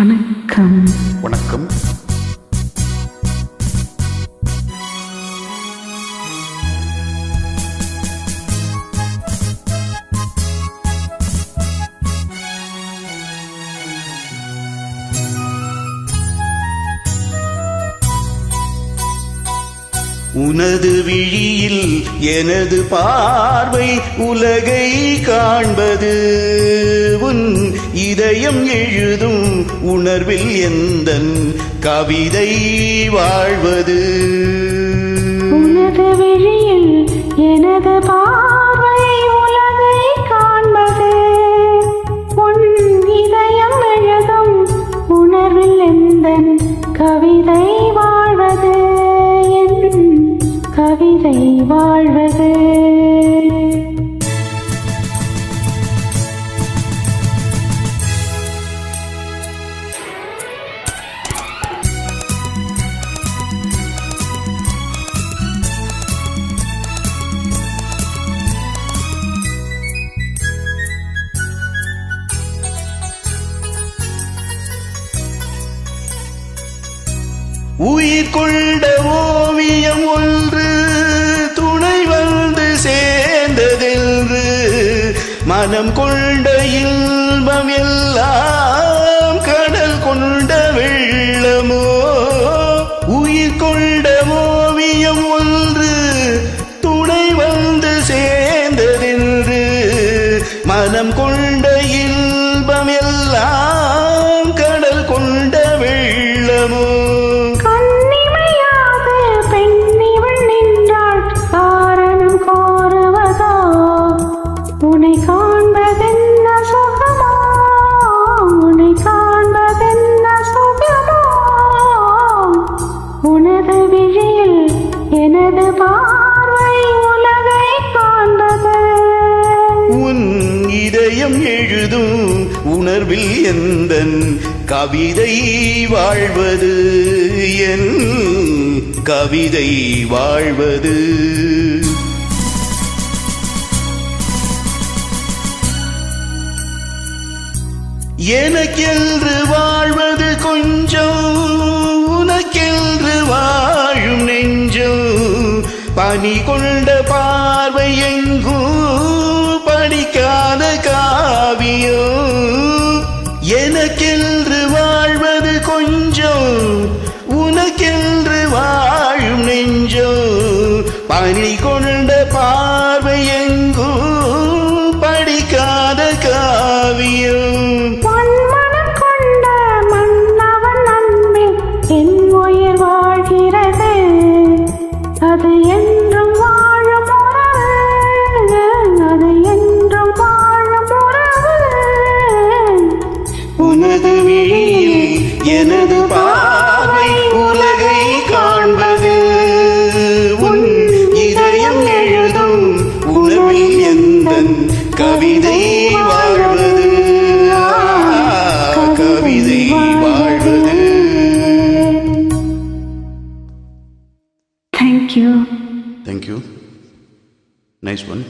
வணக்கம். வணக்கம். உனது விழியில் எனது பார்வை உலகை காண்பது, உன் இதயம் எழுதும் உணர்வில் எந்தன் கவிதை வாழ்வது. உனது விழியில் எனது பார்வை உலகை காண்பது, உன் இதயம் எழுதும் உணர்வில் எந்தன் கவிதை வாழ்வது, கவிதை வாழ்வது. உயிர் கொண்ட ஓவியம் ஒன்று துணை வந்து சேர்ந்ததென்று, மனம் கொண்ட இன்பம் எல்லாம் கடல் கொண்ட வெள்ளமோ. உயிர் கொண்ட ஓவியம் ஒன்று துணை வந்து சேர்ந்ததென்று, மனம் கொண்ட இன்பம் எல்லாம் கடல் கொண்ட வெள்ளமோ. உன்னை காண்பதென்ன சுகமோ, உன்னை காண்பதென்ன சுகமோ. உனது விழியில் எனது பார்வை உலகை காண்பது, உன் இதயம் எழுதும் உணர்வில் எந்தன் கவிதை வாழ்வது, என் கவிதை வாழ்வது. எனக்கென்று வாழ்வது கொஞ்சம், உனக்கென்று வாழும் நெஞ்சம். பனி கொண்ட பார்வை எங்கும் படிக்காத காவியம். எனக்கென்று வாழ்வது கொஞ்சம், உனக்கென்று வாழும் நெஞ்சம். பனி கொண்ட பார்வை எங்கும் படிக்காத காவியம். அது என்றும் வாழும் உறவு, அது என்றும் வாழும் உறவு. உனது விழியில் எனது பார்வை உலகை காண்பது, உன் இதயம் எழுதும் உணர்வில் எந்தன் கவிதை வாழ்வது, கவிதை வாழ்வது. Thank you. Thank you. Nice one.